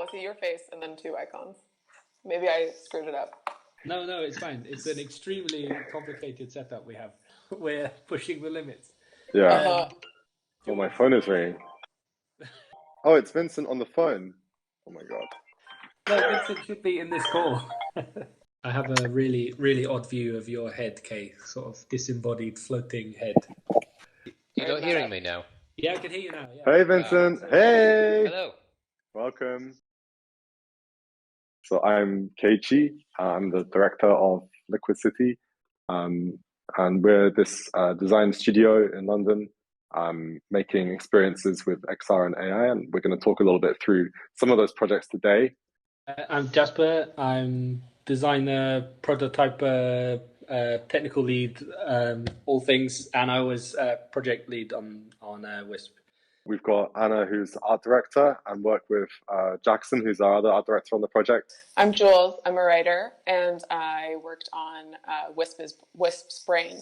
was it your face and then two icons? Maybe I screwed it up. No, no, it's fine. It's an extremely complicated setup we have. We're pushing the limits. Yeah. Oh, my phone is ringing. Oh, it's Vincent on the phone. Oh my God. No, Vincent should be in this call. I have a really, really odd view of your head, Kay. Sort of disembodied, floating head. You're not hearing me now? Yeah, I can hear you now. Yeah. Hey, Vincent. Hey. Hello. Welcome. So I'm Keiichi. I'm the director of Liquid City. And we're this design studio in London, making experiences with XR and AI. And we're going to talk a little bit through some of those projects today. I'm Jasper. I'm designer, prototyper, technical lead, all things. And I was project lead on Wisp. We've got Anna, who's art director, and work with Jackson, who's our other art director on the project. I'm Jules. I'm a writer, and I worked on Wisp's brain.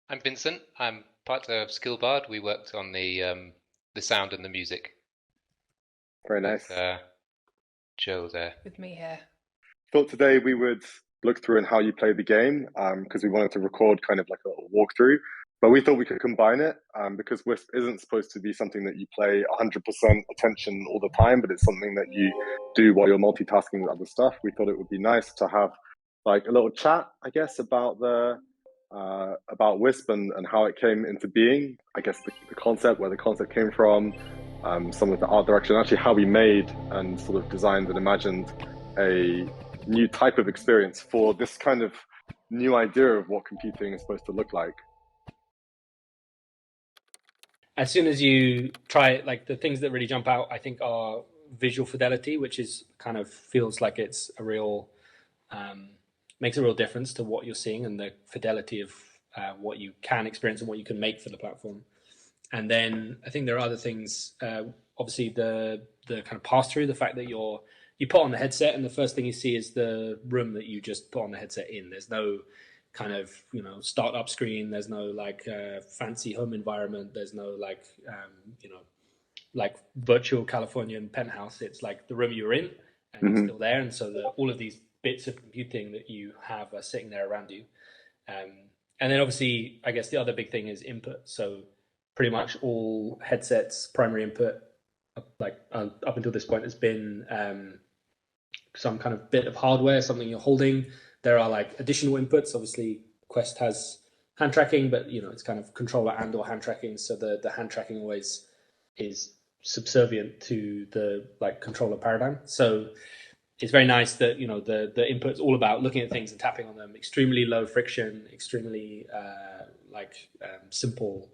I'm Vincent. I'm part of Skillbard. We worked on the sound and the music. Very nice. With, Joe there. With me here. Thought today we would look through and how you play the game, because we wanted to record kind of like a little walkthrough. But we thought we could combine it because Wisp isn't supposed to be something that you play 100% attention all the time, but it's something that you do while you're multitasking with other stuff. We thought it would be nice to have like a little chat, I guess, about about Wisp and how it came into being. I guess the concept, where the concept came from, some of the art direction, actually how we made and sort of designed and imagined a new type of experience for this kind of new idea of what computing is supposed to look like. As soon as you try it, like the things that really jump out, I think, are visual fidelity, which is kind of feels like it's a real, makes a real difference to what you're seeing, and the fidelity of what you can experience and what you can make for the platform. And then I think there are other things, obviously the kind of pass through, the fact that you put on the headset and the first thing you see is the room that you just put on the headset in. There's no kind of, startup screen. There's no like fancy home environment. There's no like, like virtual Californian penthouse. It's like the room you're in and it's still there. And so all of these bits of computing that you have are sitting there around you. And then obviously, I guess the other big thing is input. So pretty much all headsets' primary input, up until this point, has been some kind of bit of hardware, something you're holding. There are like additional inputs. Obviously, Quest has hand tracking, but it's kind of controller and/or hand tracking. So the hand tracking always is subservient to the like controller paradigm. So it's very nice that the input's all about looking at things and tapping on them. Extremely low friction, extremely simple.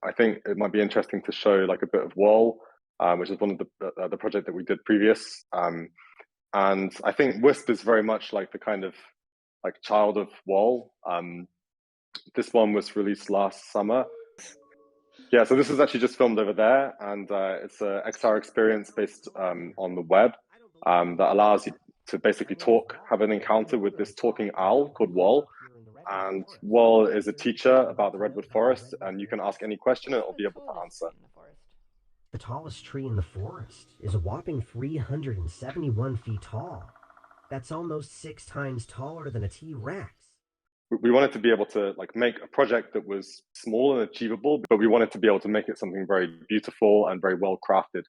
I think it might be interesting to show like a bit of Wall, which is one of the project that we did previous. And I think Wisp is very much like the kind of like child of Wall. This one was released last summer. Yeah, so this is actually just filmed over there, and it's an XR experience based on the web that allows you to basically have an encounter with this talking owl called Wall. And Wall is a teacher about the Redwood Forest, and you can ask any question and it'll be able to answer. The tallest tree in the forest is a whopping 371 feet tall. That's almost 6 times taller than a T-Rex. We wanted to be able to like make a project that was small and achievable, but we wanted to be able to make it something very beautiful and very well crafted.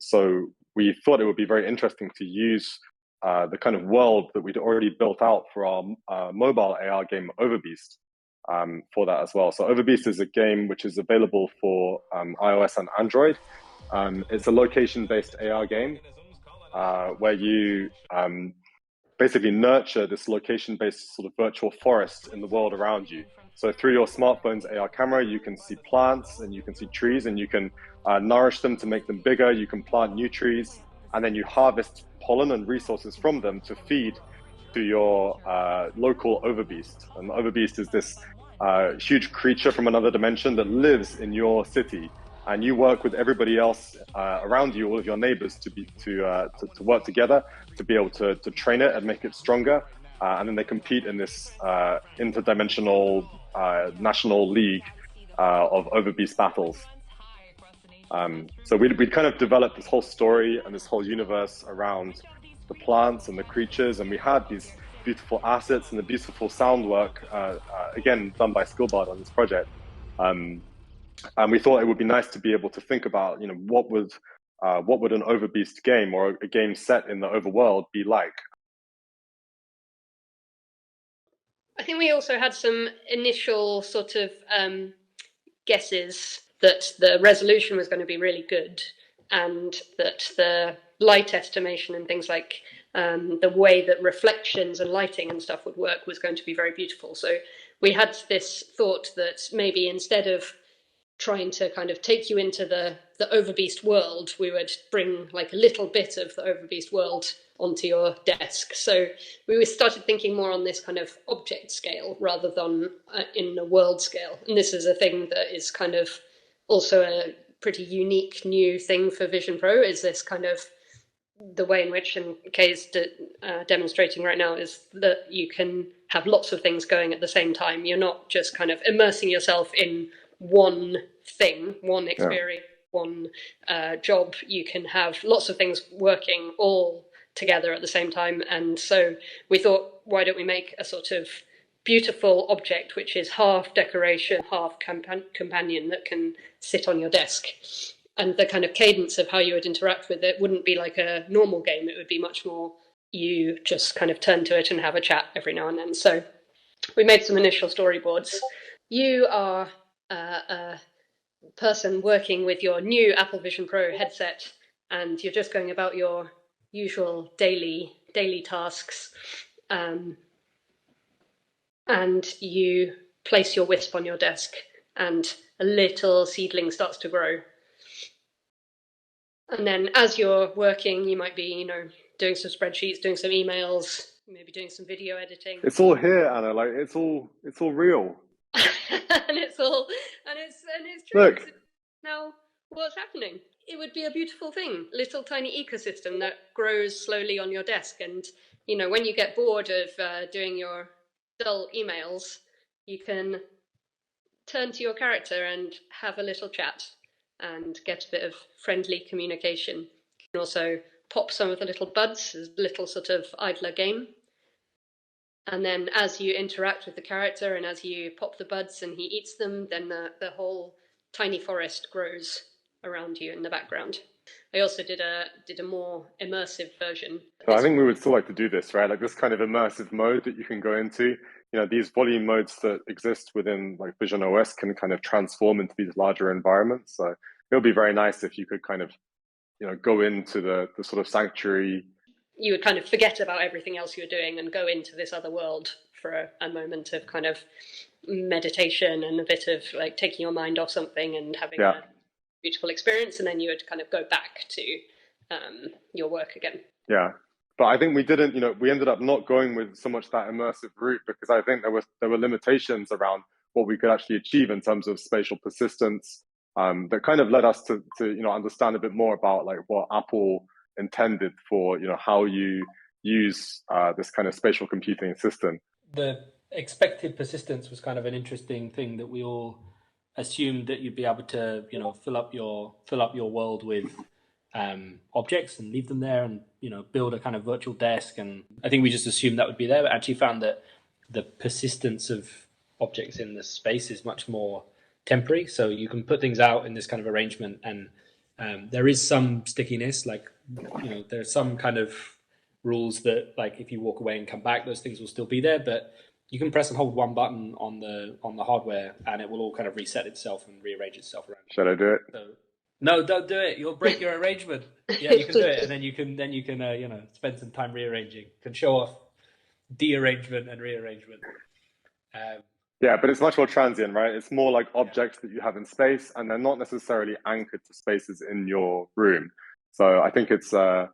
So we thought it would be very interesting to use the kind of world that we'd already built out for our mobile AR game Overbeast for that as well. So Overbeast is a game which is available for iOS and Android. It's a location-based AR game where you basically nurture this location-based sort of virtual forest in the world around you. So through your smartphone's AR camera, you can see plants and you can see trees, and you can nourish them to make them bigger. You can plant new trees, and then you harvest pollen and resources from them to feed to your local Overbeast. And Overbeast is this huge creature from another dimension that lives in your city, and you work with everybody else around you, all of your neighbors, to work together to be able to train it and make it stronger. And then they compete in this interdimensional national league of overbeast battles. So we'd kind of developed this whole story and this whole universe around the plants and the creatures, and we had these beautiful assets and the beautiful sound work, again done by Skillbard on this project. And we thought it would be nice to be able to think about, what would an overbeast game or a game set in the overworld be like? I think we also had some initial sort of guesses that the resolution was going to be really good, and that the light estimation and things like the way that reflections and lighting and stuff would work was going to be very beautiful. So we had this thought that maybe instead of trying to kind of take you into the overbeast world, we would bring like a little bit of the overbeast world onto your desk. So we started thinking more on this kind of object scale rather than in a world scale. And this is a thing that is kind of also a pretty unique new thing for Vision Pro, is this kind of the way in which, and Kay's demonstrating right now, is that you can have lots of things going at the same time. You're not just kind of immersing yourself in one thing, one experience, one job. You can have lots of things working all together at the same time. And so we thought, why don't we make a sort of beautiful object which is half decoration, half companion, that can sit on your desk? And the kind of cadence of how you would interact with it wouldn't be like a normal game. It would be much more, you just kind of turn to it and have a chat every now and then. So we made some initial storyboards. You are a person working with your new Apple Vision Pro headset, and you're just going about your usual daily tasks, and you place your Wisp on your desk, and a little seedling starts to grow. And then as you're working, you might be, doing some spreadsheets, doing some emails, maybe doing some video editing. It's all here, Anna. Like it's all real. and it's true. Look. Now, what's happening? It would be a beautiful thing, little tiny ecosystem that grows slowly on your desk. And when you get bored of doing your dull emails, you can turn to your character and have a little chat and get a bit of friendly communication. You can also pop some of the little buds as a little sort of idler game. And then as you interact with the character and as you pop the buds and he eats them, then the whole tiny forest grows around you in the background. I also did a more immersive version. So I think we would still like to do this, right? Like this kind of immersive mode that you can go into. These volume modes that exist within like Vision OS can kind of transform into these larger environments. So it would be very nice if you could kind of, go into the sort of sanctuary. You would kind of forget about everything else you were doing and go into this other world for a moment of kind of meditation and a bit of like taking your mind off something and having a beautiful experience. And then you would kind of go back to your work again. Yeah. But I think we didn't, we ended up not going with so much that immersive route because I think there were limitations around what we could actually achieve in terms of spatial persistence, that kind of led us to understand a bit more about like what Apple intended for, how you use this kind of spatial computing system. The expected persistence was kind of an interesting thing that we all assumed that you'd be able to, fill up your world with objects and leave them there and build a kind of virtual desk. And I think we just assumed that would be there, but actually found that the persistence of objects in the space is much more temporary. So you can put things out in this kind of arrangement, and there is some stickiness. Like there's some kind of rules that like if you walk away and come back, those things will still be there, but you can press and hold one button on the hardware and it will all kind of reset itself and rearrange itself around. Should I do it? So, no, don't do it. You'll break your arrangement. Yeah, you can do it, and then you can spend some time rearranging. You can show off de-arrangement and rearrangement. Yeah, but it's much more transient, right? It's more like objects that you have in space, and they're not necessarily anchored to spaces in your room. So I think it's that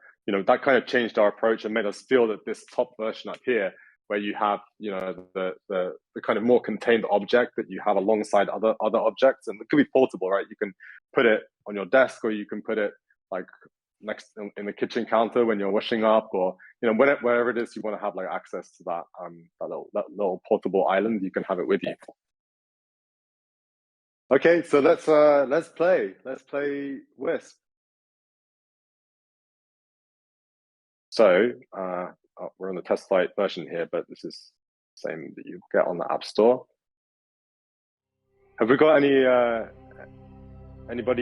kind of changed our approach and made us feel that this top version up here, where you have the kind of more contained object that you have alongside other objects, and it could be portable, right? You can put it on your desk, or you can put it like next in the kitchen counter when you're washing up, or wherever it is you want to have like access to that little portable island, you can have it with you. Okay, so let's play. Let's play Wisp. So we're on the test flight version here, but this is the same that you get on the App Store. Have we got anybody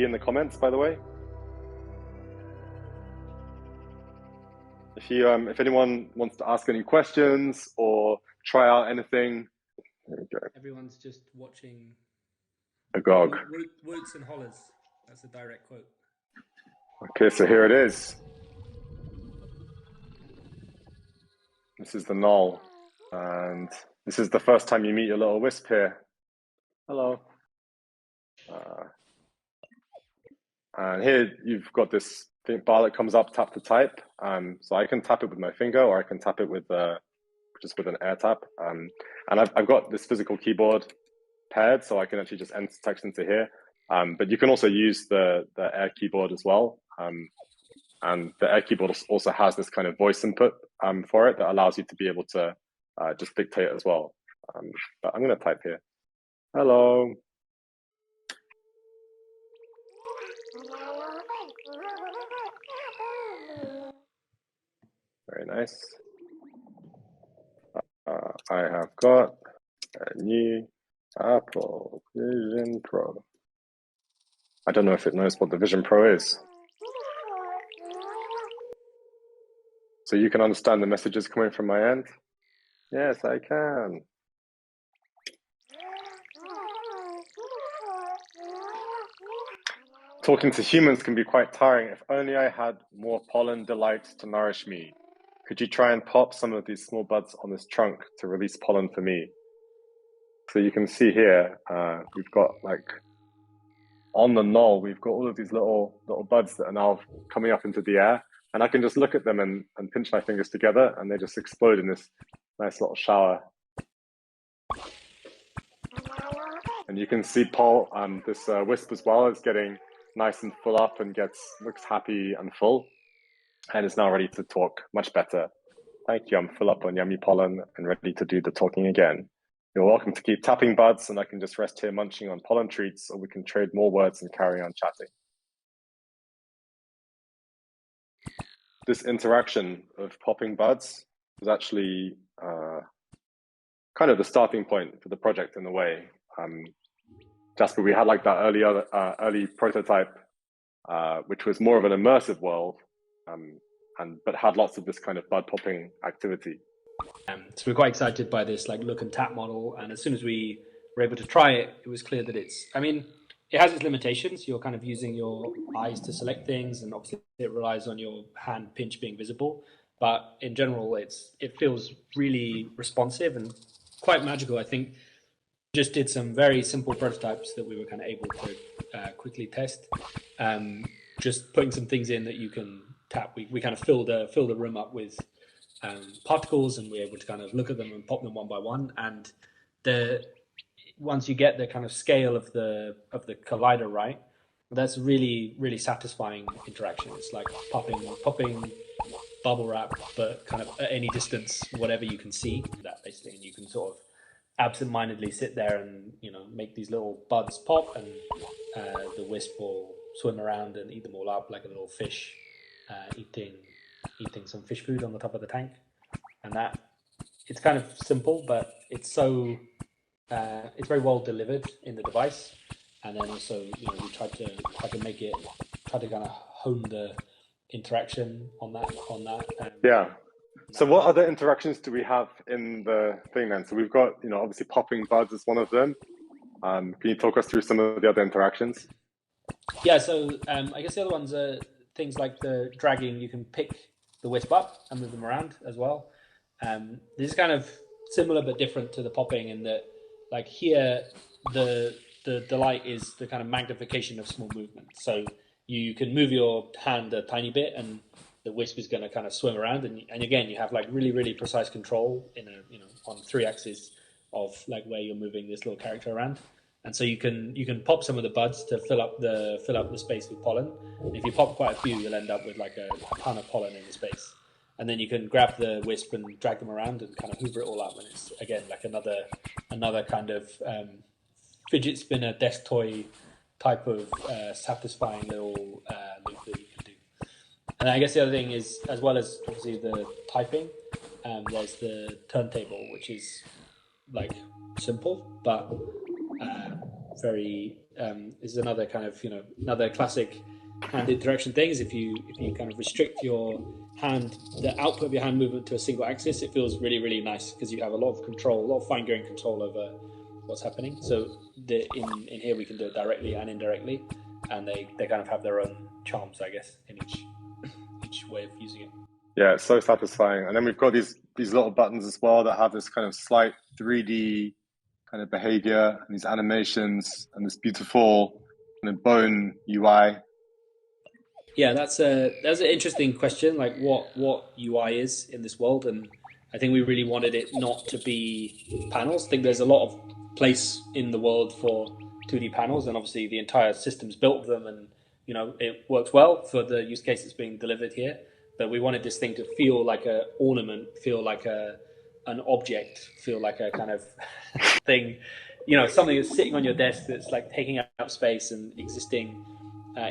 in the comments, by the way? If anyone wants to ask any questions or try out anything, there we go. Everyone's just watching. Agog. Woots and hollers. That's a direct quote. Okay, so here it is. This is the knoll, and this is the first time you meet your little wisp here. Hello. And here you've got this bar that comes up, tap to type. So I can tap it with my finger, or I can tap it with just with an air tap. And I've got this physical keyboard paired, so I can actually just enter text into here. But you can also use the air keyboard as well. And the air keyboard also has this kind of voice input for it that allows you to be able to just dictate as well. But I'm going to type here. Hello. Very nice. I have got a new Apple Vision Pro. I don't know if it knows what the Vision Pro is. So you can understand the messages coming from my end? Yes, I can. Talking to humans can be quite tiring. If only I had more pollen delights to nourish me. Could you try and pop some of these small buds on this trunk to release pollen for me? So you can see here, we've got like, on the knoll, we've got all of these little buds that are now coming up into the air. And I can just look at them and pinch my fingers together, and they just explode in this nice little shower. And you can see this wisp as well is getting nice and full up and looks happy and full, and is now ready to talk much better. Thank you, I'm full up on yummy pollen and ready to do the talking again. You're welcome to keep tapping buds, and I can just rest here munching on pollen treats, or we can trade more words and carry on chatting. This interaction of popping buds was actually kind of the starting point for the project in a way. Jasper, we had like that early prototype, which was more of an immersive world, but had lots of this kind of bud popping activity. So we're quite excited by this like look and tap model, and as soon as we were able to try it, it was clear that it has its limitations. You're kind of using your eyes to select things, and obviously it relies on your hand pinch being visible. But in general, it feels really responsive and quite magical. I think just did some very simple prototypes that we were kind of able to quickly test. Just putting some things in that you can tap. We kind of fill the room up with particles, and we're able to kind of look at them and pop them one by one. And once you get the kind of scale of the collider right, that's really, really satisfying interaction. It's like popping bubble wrap, but kind of at any distance, whatever you can see, that basically, and you can sort of absent-mindedly sit there and make these little buds pop, and the wisp will swim around and eat them all up like a little fish eating some fish food on the top of the tank. And that it's kind of simple, but it's so it's very well delivered in the device. And then also, we tried to kind of hone the interaction on that. Yeah. So what other interactions do we have in the thing then? So we've got, obviously popping buds is one of them. Can you talk us through some of the other interactions? Yeah, so I guess the other ones are things like the dragging. You can pick the wisp up and move them around as well. This is kind of similar but different to the popping in that, like here, the delight is the kind of magnification of small movement. So you can move your hand a tiny bit, and the wisp is going to kind of swim around, and again you have like really, really precise control on 3 axes of like where you're moving this little character around. And so you can pop some of the buds to fill up the space with pollen. And if you pop quite a few, you'll end up with like a ton of pollen in the space. And then you can grab the wisp and drag them around and kind of hoover it all up, and it's again like another kind of fidget spinner desk toy type of satisfying little loop that you can do. And I guess the other thing is, as well as obviously the typing, there's the turntable, which is like simple, but very is another kind of another classic hand interaction thing. Is if you kind of restrict your hand, the output of your hand movement to a single axis, it feels really nice because you have a lot of control, a lot of fine grained control over what's happening. So in here we can do it directly and indirectly, and they kind of have their own charms, I guess, in each way of using it. Yeah, it's so satisfying. And then we've got these little buttons as well that have this kind of slight 3D kind of behavior and these animations and this beautiful kind of bone UI. Yeah, that's an interesting question. Like what UI is in this world, and I think we really wanted it not to be panels. I think there's a lot of place in the world for 2D panels, and obviously the entire system's built them, and it works well for the use case that's being delivered here. But we wanted this thing to feel like an ornament, feel like an object, feel like a kind of thing, something that's sitting on your desk that's like taking up space and existing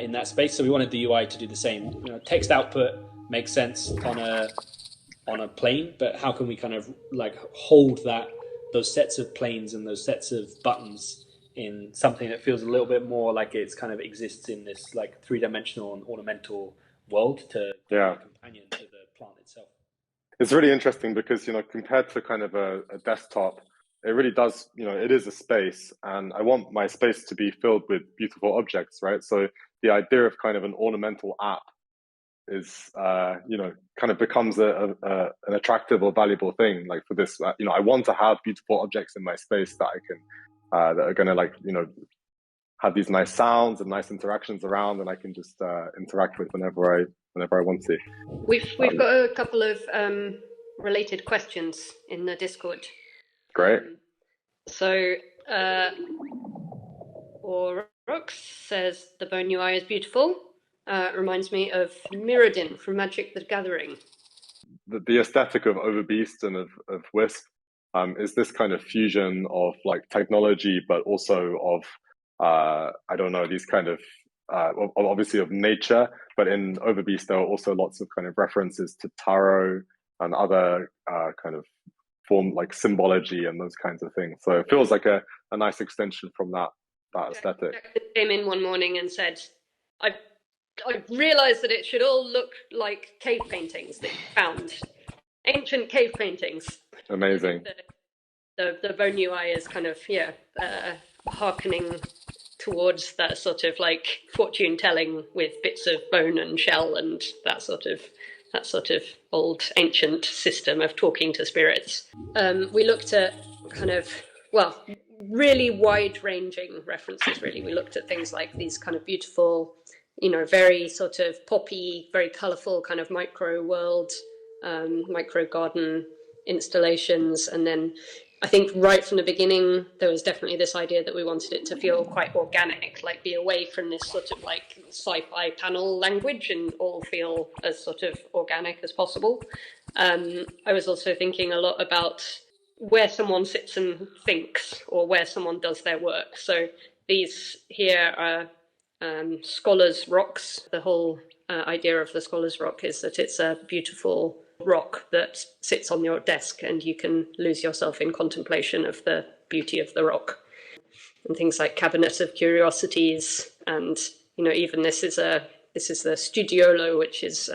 in that space. So we wanted the UI to do the same. Text output makes sense on a plane, but how can we kind of like hold those sets of planes and those sets of buttons in something that feels a little bit more like it's kind of exists in this like three-dimensional and ornamental world to be a companion to the plant itself. It's really interesting because compared to kind of a desktop, it really does, it is a space, and I want my space to be filled with beautiful objects, right? So the idea of kind of an ornamental app is, kind of becomes an attractive or valuable thing. Like for this, I want to have beautiful objects in my space that I can, that are going to have these nice sounds and nice interactions around, and I can just interact with whenever I want to. We've got a couple of related questions in the Discord. Great. So Orox says the bone UI is beautiful. Reminds me of Mirrodin from Magic the Gathering. The aesthetic of Overbeast and of Wisp is this kind of fusion of like technology, but also of I don't know, these kind of obviously of nature, but in Overbeast there are also lots of kind of references to tarot and other kind of form like symbology and those kinds of things. So it feels like a nice extension from that aesthetic. Jack came in one morning and said, I realised that it should all look like cave paintings that you found. Ancient cave paintings. Amazing. The bone UI is kind of hearkening towards that sort of like fortune telling with bits of bone and shell and that sort of old ancient system of talking to spirits. We looked at kind of really wide ranging references. Really, we looked at things like these kind of beautiful, very sort of poppy, very colourful kind of micro world, micro garden installations, and then I think right from the beginning, there was definitely this idea that we wanted it to feel quite organic, like be away from this sort of like sci-fi panel language and all feel as sort of organic as possible. I was also thinking a lot about where someone sits and thinks or where someone does their work. So these here are Scholars' Rocks. The whole idea of the Scholars' Rock is that it's a beautiful rock that sits on your desk and you can lose yourself in contemplation of the beauty of the rock. And things like Cabinet of Curiosities, and even this is the Studiolo, which is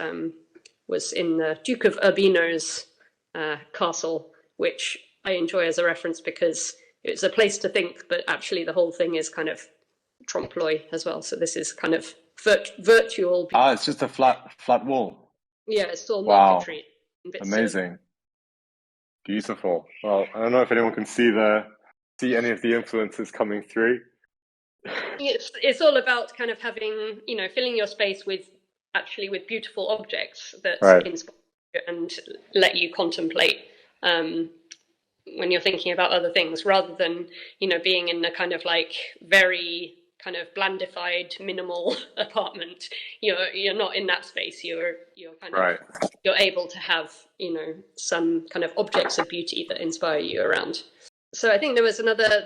was in the Duke of Urbino's castle, which I enjoy as a reference because it's a place to think, but actually the whole thing is kind of trompe-l'oeil as well. So this is kind of virtual. It's just a flat wall. Yeah, it's all wow. marquetry. Amazing. Beautiful. Well, I don't know if anyone can see any of the influences coming through. It's all about kind of having, filling your space with beautiful objects that inspire you and let you contemplate when you're thinking about other things, rather than, being in the kind of like very kind of blandified minimal apartment. You're not in that space. You're kind of you're able to have some kind of objects of beauty that inspire you around. So I think there was another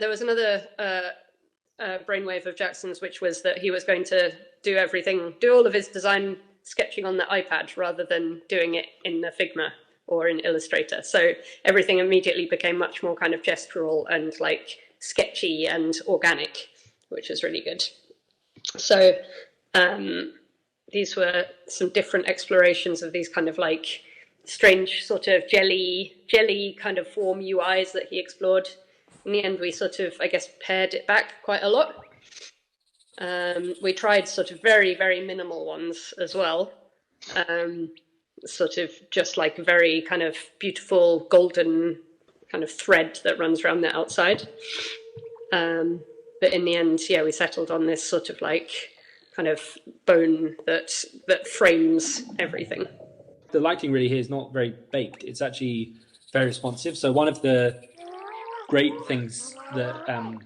brainwave of Jackson's, which was that he was going to do all of his design sketching on the iPad rather than doing it in the Figma or in Illustrator. So everything immediately became much more kind of gestural and like sketchy and organic, which is really good. So these were some different explorations of these kind of like strange sort of jelly kind of form UIs that he explored. In the end, we sort of, I guess, pared it back quite a lot. We tried sort of very, very minimal ones as well. Sort of just like very kind of beautiful golden kind of thread that runs around the outside. But in the end, yeah, we settled on this sort of like kind of bone that frames everything. The lighting really here is not very baked. It's actually very responsive. So one of the great things that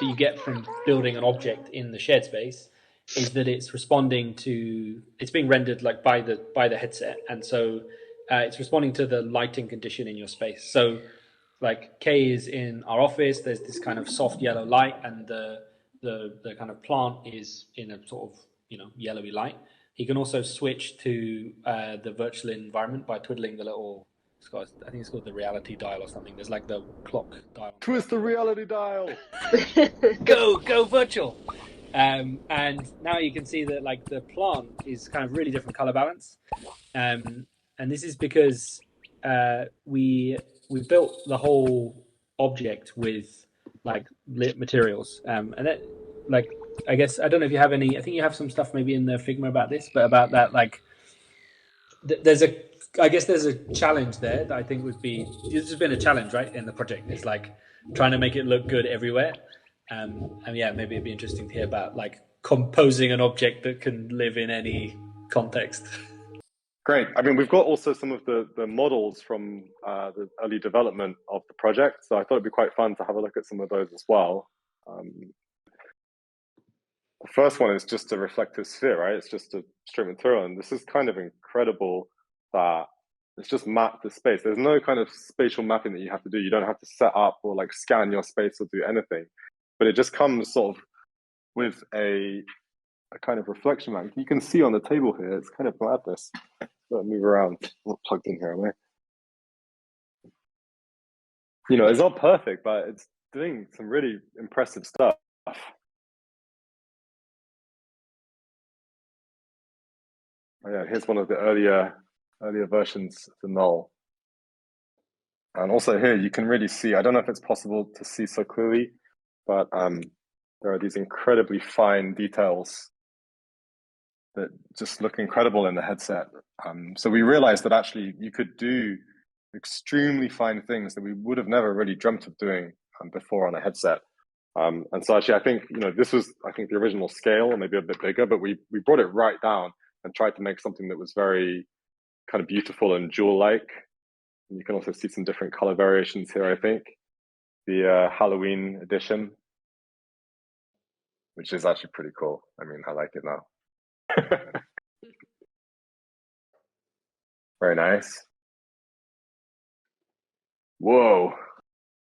you get from building an object in the shared space is that it's being rendered like by the headset, and so it's responding to the lighting condition in your space. So like Kay is in our office, there's this kind of soft yellow light, and the kind of plant is in a sort of yellowy light. He can also switch to the virtual environment by twiddling the little, I think it's called the reality dial or something. There's like the clock dial. Twist the reality dial. Go virtual. And now you can see that like the plant is kind of really different color balance. And this is because we built the whole object with like lit materials. And that, like, I guess, I don't know if you have any, I think you have some stuff maybe in the Figma about this, but about that, like, there's a challenge there that I think would be, this has been a challenge, right, in the project. It's like trying to make it look good everywhere. And yeah, maybe it'd be interesting to hear about like composing an object that can live in any context. Great. I mean, we've got also some of the models from the early development of the project. So I thought it'd be quite fun to have a look at some of those as well. The first one is just a reflective sphere, right? It's just a straight material. And this is kind of incredible that it's just mapped the space. There's no kind of spatial mapping that you have to do. You don't have to set up or like scan your space or do anything. But it just comes sort of with a kind of reflection map. You can see on the table here, it's kind of madness. Let me move around. I'm not plugged in here, am I? It's not perfect, but it's doing some really impressive stuff. Oh yeah, here's one of the earlier versions of the null. And also here, you can really see, I don't know if it's possible to see so clearly, but there are these incredibly fine details that just look incredible in the headset. So we realized that actually you could do extremely fine things that we would have never really dreamt of doing before on a headset. And so actually, I think, this was, the original scale, or maybe a bit bigger, but we brought it right down and tried to make something that was very kind of beautiful and jewel-like. And you can also see some different color variations here, I think. The Halloween edition, which is actually pretty cool. I mean, I like it now. Very nice. Whoa.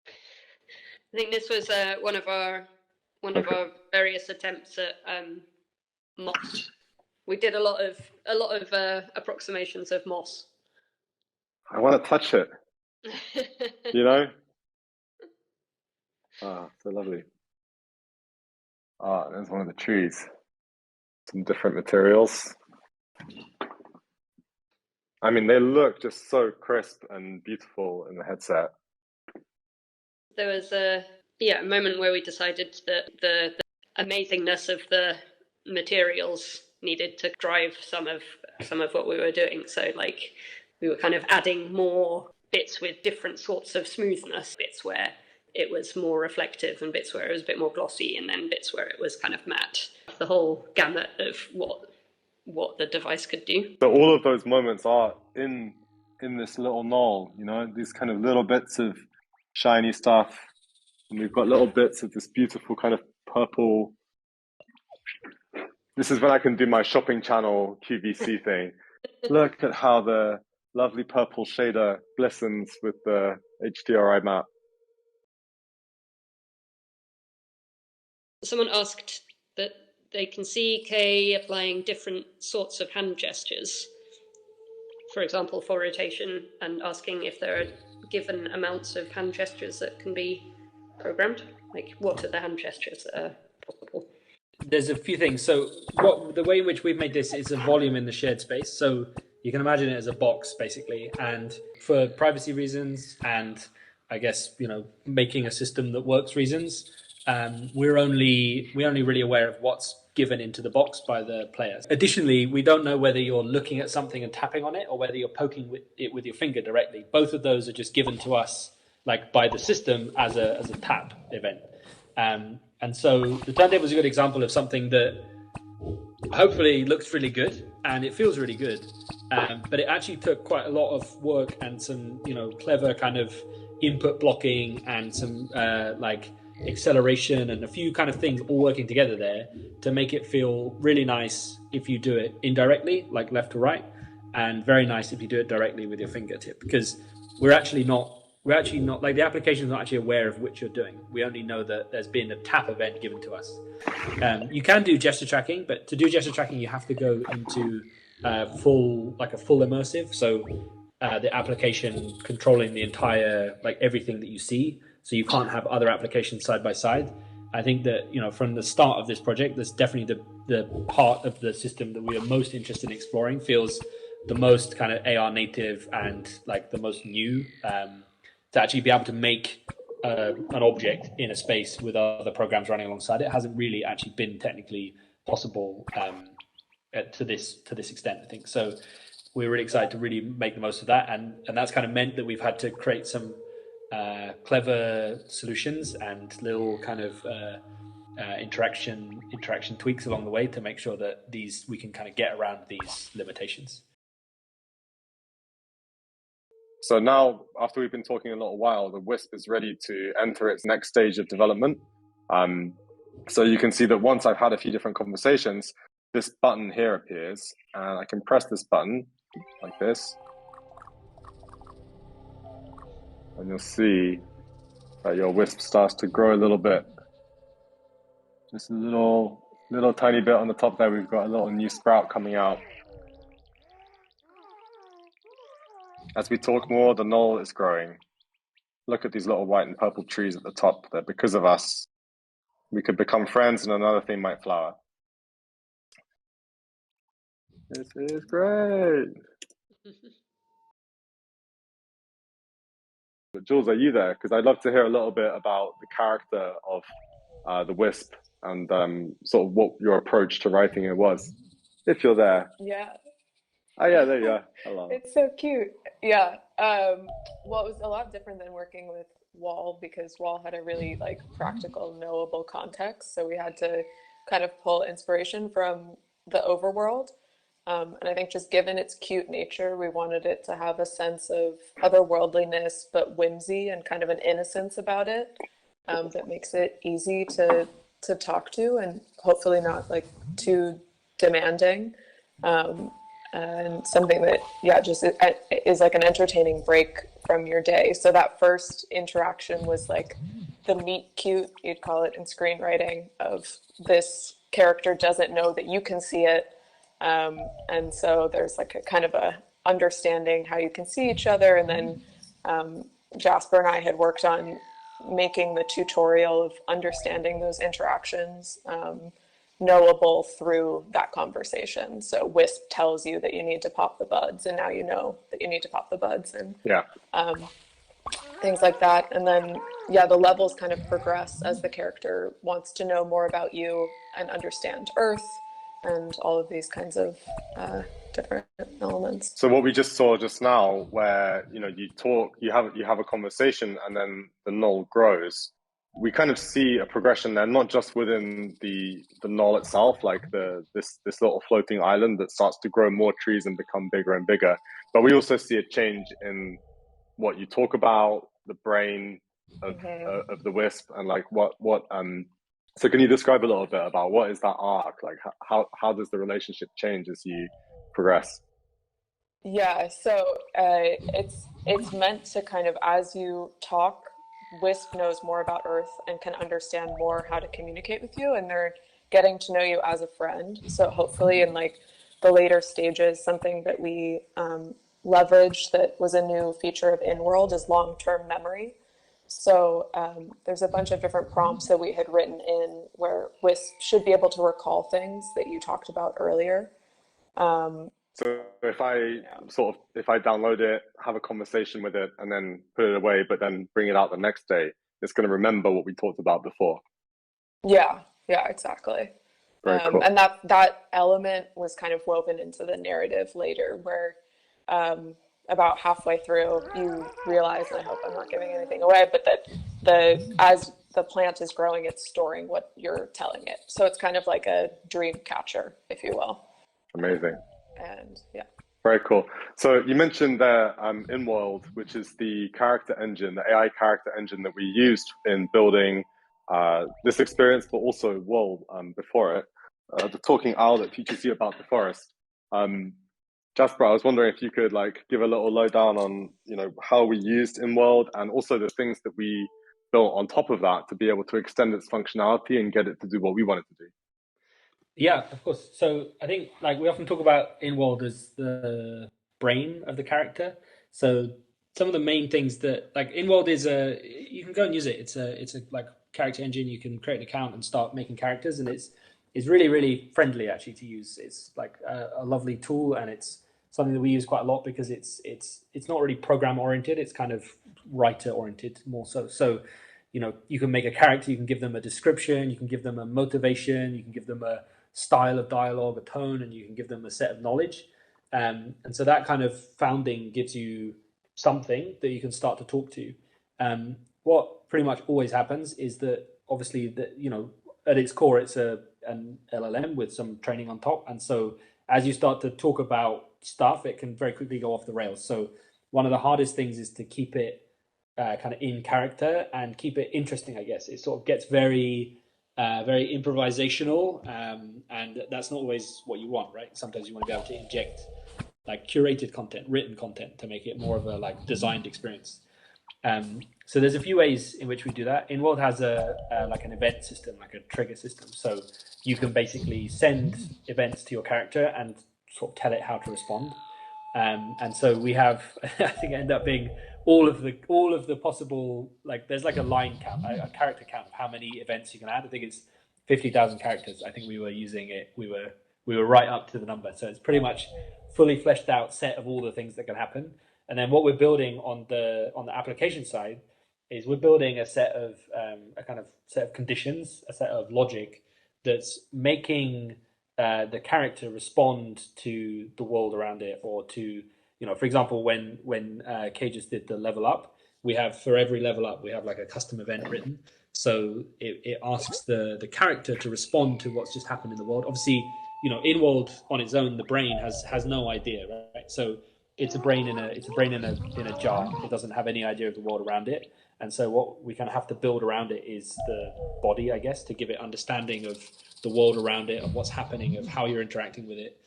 I think this was one of our various attempts at moss. We did a lot of approximations of moss. I want to touch it. Ah, so lovely. Ah, there's one of the trees. Some different materials. I mean, they look just so crisp and beautiful in the headset. There was a moment where we decided that the amazingness of the materials needed to drive some of what we were doing. So like we were kind of adding more bits with different sorts of smoothness, bits where it was more reflective and bits where it was a bit more glossy, and then bits where it was kind of matte. The whole gamut of what the device could do. So all of those moments are in this little null, these kind of little bits of shiny stuff. And we've got little bits of this beautiful kind of purple. This is when I can do my shopping channel QVC thing. Look at how the lovely purple shader glistens with the HDRI map. someone asked that they can see Kay applying different sorts of hand gestures, for example, for rotation, and asking if there are given amounts of hand gestures that can be programmed. Like, what are the hand gestures that are possible? There's a few things. So the way in which we've made this is a volume in the shared space. So you can imagine it as a box, basically. And for privacy reasons and I guess, making a system that works reasons, we're only really aware of what's given into the box by the players. Additionally, we don't know whether you're looking at something and tapping on it or whether you're poking it with your finger directly. Both of those are just given to us like by the system as a tap event. And so the turntable is a good example of something that hopefully looks really good and it feels really good. But it actually took quite a lot of work and some, clever kind of input blocking and some like acceleration and a few kind of things all working together there to make it feel really nice if you do it indirectly, like left to right, and very nice if you do it directly with your fingertip, because we're actually not like the application is not actually aware of which you're doing. We only know that there's been a tap event given to us. You can do gesture tracking, but to do gesture tracking you have to go into full immersive. So the application controlling the entire, like everything that you see. So you can't have other applications side by side. I think that, from the start of this project, that's definitely the part of the system that we are most interested in exploring, feels the most kind of AR native and like the most new, to actually be able to make an object in a space with other programs running alongside it hasn't really actually been technically possible to this extent, I think. So we're really excited to really make the most of that, and that's kind of meant that we've had to create some clever solutions and little kind of interaction tweaks along the way to make sure that we can kind of get around these limitations. So now, after we've been talking a little while, the Wisp is ready to enter its next stage of development. So you can see that once I've had a few different conversations, this button here appears, and I can press this button like this, and you'll see that your Wisp starts to grow a little bit. Just a little tiny bit on the top there. We've got a little new sprout coming out. As we talk more, the knoll is growing. Look at these little white and purple trees at the top, that because of us, we could become friends and another thing might flower. This is great. But Jules, are you there? Because I'd love to hear a little bit about the character of the Wisp and sort of what your approach to writing it was, if you're there. Yeah. Oh yeah, there you are. Hello. It's so cute. Yeah. Well, it was a lot different than working with Wall, because Wall had a really like practical, knowable context. So we had to kind of pull inspiration from the overworld. And I think just given its cute nature, we wanted it to have a sense of otherworldliness, but whimsy and kind of an innocence about it, that makes it easy to talk to and hopefully not like too demanding. And something that, just is like an entertaining break from your day. So that first interaction was like the meet cute, you'd call it in screenwriting, of this character doesn't know that you can see it. And so there's like a kind of a understanding how you can see each other. And then Jasper and I had worked on making the tutorial of understanding those interactions knowable through that conversation. So Wisp tells you that you need to pop the buds, and now you know that you need to pop the buds, and things like that. And then the levels kind of progress as the character wants to know more about you and understand Earth and all of these kinds of different elements. So what we just saw just now, where you talk, you have a conversation, and then the knoll grows. We kind of see a progression there, not just within the knoll itself, like this little floating island that starts to grow more trees and become bigger and bigger, but we also see a change in what you talk about, the brain of the Wisp, and like what. So can you describe a little bit about what is that arc? Like how does the relationship change as you progress? Yeah, so it's meant to kind of, as you talk, Wisp knows more about Earth and can understand more how to communicate with you, and they're getting to know you as a friend. So hopefully in like the later stages, something that we leveraged that was a new feature of in-world is long-term memory. So there's a bunch of different prompts that we had written in where Wisp should be able to recall things that you talked about earlier. So if I download it, have a conversation with it, and then put it away, but then bring it out the next day, it's going to remember what we talked about before. Yeah, yeah, exactly. Very cool. And that element was kind of woven into the narrative later, where about halfway through you realize, and I hope I'm not giving anything away, but that as the plant is growing, it's storing what you're telling it. So it's kind of like a dream catcher, if you will. Amazing. And yeah. Very cool. So you mentioned there InWorld, which is the character engine, the AI character engine that we used in building this experience, but also World before it. The talking owl that teaches you about the forest. Jasper, I was wondering if you could like give a little lowdown on how we used InWorld and also the things that we built on top of that to be able to extend its functionality and get it to do what we want it to do. Yeah, of course. So I think like we often talk about InWorld as the brain of the character. So some of the main things that like InWorld is you can go and use it. It's a like character engine. You can create an account and start making characters, and it's really really friendly actually to use. It's like a lovely tool, and it's something that we use quite a lot because it's not really program oriented. It's kind of writer oriented more so. So you can make a character. You can give them a description. You can give them a motivation. You can give them a style of dialogue, a tone, and you can give them a set of knowledge. And so that kind of founding gives you something that you can start to talk to. What pretty much always happens is that obviously that at its core it's an LLM with some training on top, and so as you start to talk about stuff, it can very quickly go off the rails. So one of the hardest things is to keep it kind of in character and keep it interesting. I guess it sort of gets very improvisational, and that's not always what you want, right? Sometimes you want to be able to inject like curated content, written content, to make it more of a like designed experience. So there's a few ways in which we do that. InWorld has a like an event system, like a trigger system. So you can basically send events to your character and sort of tell it how to respond. And so we have, I think it ended up being all of the possible, like there's like a line count, a character count of how many events you can add. I think it's 50,000 characters. I think we were using it. We were right up to the number. So it's pretty much fully fleshed out set of all the things that can happen. And then what we're building on the application side is we're building a set of a kind of set of conditions, a set of logic that's making the character respond to the world around it, or to for example, when Kay just did the level up, we have for every level up we have like a custom event written. So it asks the character to respond to what's just happened in the world. Obviously, InWorld on its own, the brain has no idea, right? So it's a brain in a jar. It doesn't have any idea of the world around it. And so what we kind of have to build around it is the body, I guess, to give it understanding of the world around it, of what's happening, of how you're interacting with it.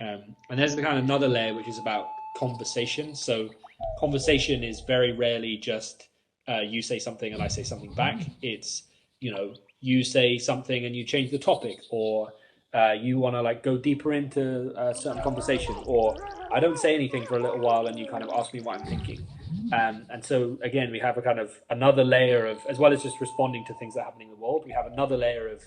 And there's the kind of another layer which is about conversation. So conversation is very rarely just you say something and I say something back. It's you say something and you change the topic, or you want to like go deeper into a certain conversation, or I don't say anything for a little while and you kind of ask me what I'm thinking. And so again, we have a kind of another layer of, as well as just responding to things that are happening in the world, we have another layer of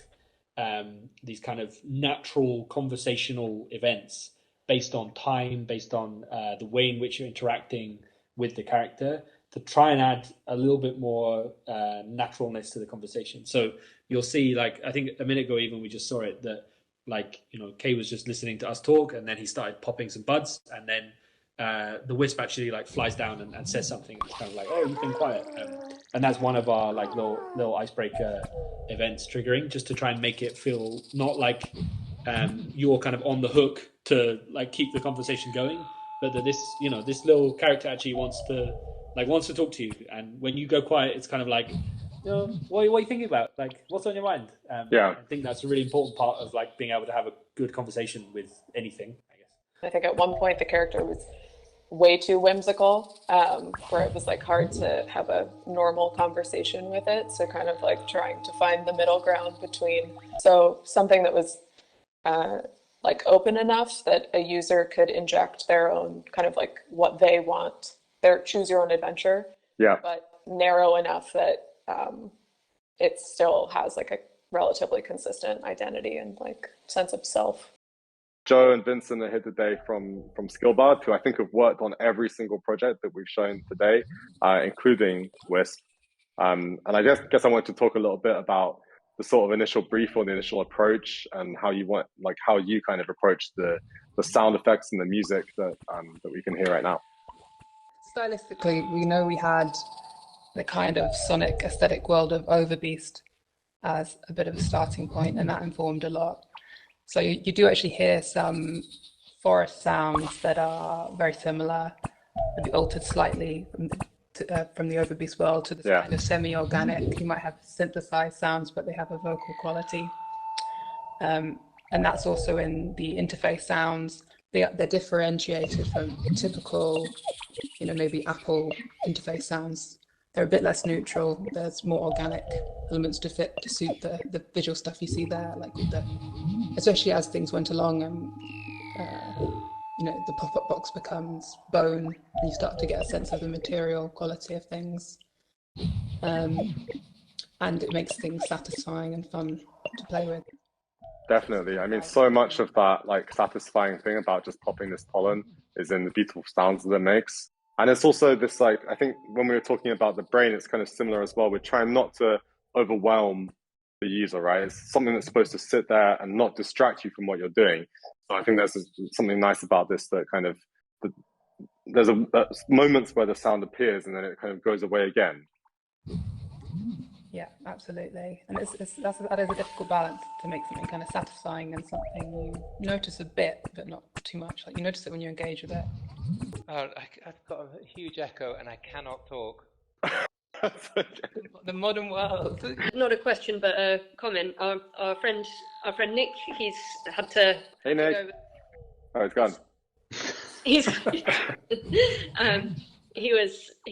these kind of natural conversational events based on time, based on the way in which you're interacting with the character, to try and add a little bit more naturalness to the conversation. So you'll see, like, I think a minute ago even we just saw it, that like, Kay was just listening to us talk, and then he started popping some buds, and then the wisp actually like flies down and says something. It's kind of like, oh, you've been quiet, and that's one of our like little icebreaker events triggering, just to try and make it feel not like you're kind of on the hook to like keep the conversation going, but that this little character actually wants to talk to you, and when you go quiet, it's kind of like, what are you thinking about? Like, what's on your mind? Yeah, I think that's a really important part of like being able to have a good conversation with anything, I guess. I think at one point the character was way too whimsical, where it was like hard to have a normal conversation with it. So kind of like trying to find the middle ground between, so something that was like open enough that a user could inject their own kind of like what they want, their choose your own adventure, Yeah. but narrow enough that it still has like a relatively consistent identity and like sense of self. Joe and Vincent are here today from Skillbard, who I think have worked on every single project that we've shown today, including Wisp. And I guess I want to talk a little bit about the sort of initial brief or the initial approach and how you kind of approach the sound effects and the music that we can hear right now. Stylistically, we know we had the kind of sonic aesthetic world of Overbeast as a bit of a starting point, and that informed a lot. So you do actually hear some forest sounds that are very similar, maybe altered slightly from the Overbeast world to this kind of semi-organic. You might have synthesized sounds, but they have a vocal quality. And that's also in the interface sounds. They're differentiated from typical, maybe Apple interface sounds. They're a bit less neutral. There's more organic elements to suit the visual stuff you see there, like especially as things went along and the pop-up box becomes bone and you start to get a sense of the material quality of things. And it makes things satisfying and fun to play with. Definitely. I mean, so much of that like satisfying thing about just popping this pollen is in the beautiful sounds that it makes. And it's also this, like, I think when we were talking about the brain, it's kind of similar as well. We're trying not to overwhelm the user, right? It's something that's supposed to sit there and not distract you from what you're doing. So I think there's something nice about this, that kind of, there's moments where the sound appears and then it kind of goes away again. Yeah, absolutely. And that is a difficult balance, to make something kind of satisfying and something you notice a bit, but not too much. Like you notice it when you engage with it. I've got a huge echo and I cannot talk. The modern world. Not a question, but a comment. Our friend Nick, he's had to. Hey Nick. Oh, it's gone. He's he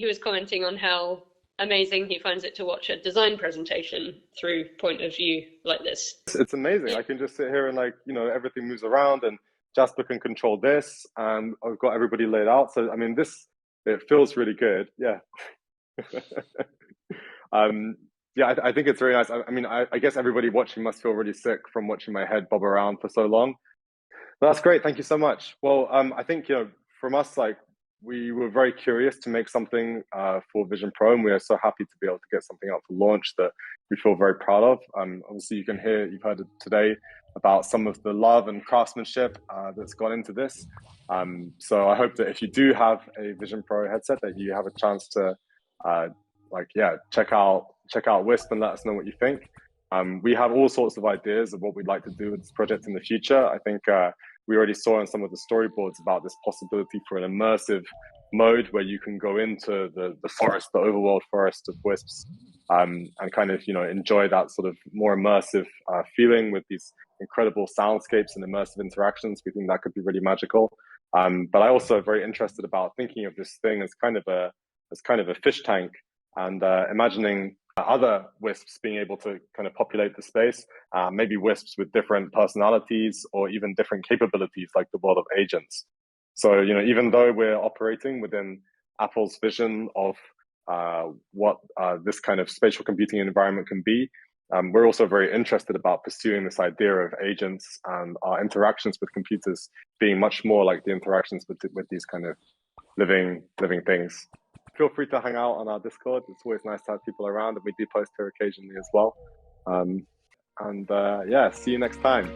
was commenting on how amazing he finds it to watch a design presentation through point of view like this. It's amazing. I can just sit here and everything moves around and Jasper can control this and I've got everybody laid out. So I mean, it feels really good. Yeah. I think it's very nice. I mean, I guess everybody watching must feel really sick from watching my head bob around for so long. But that's great. Thank you so much. Well, I think, from us, like, we were very curious to make something for Vision Pro, and we are so happy to be able to get something out for launch that we feel very proud of. Obviously, you've heard today about some of the love and craftsmanship that's gone into this. So I hope that if you do have a Vision Pro headset, that you have a chance to check out Wisp and let us know what you think. We have all sorts of ideas of what we'd like to do with this project in the future. I think we already saw in some of the storyboards about this possibility for an immersive mode where you can go into the forest, the overworld forest of Wisps, and kind of enjoy that sort of more immersive feeling with these incredible soundscapes and immersive interactions. We think that could be really magical. But I also very interested about thinking of this thing as kind of a fish tank, and imagining other wisps being able to kind of populate the space, maybe wisps with different personalities or even different capabilities, like the world of agents. So, even though we're operating within Apple's vision of what this kind of spatial computing environment can be, we're also very interested about pursuing this idea of agents and our interactions with computers being much more like the interactions with these kind of living things. Feel free to hang out on our Discord. It's always nice to have people around, and we do post here occasionally as well. See you next time.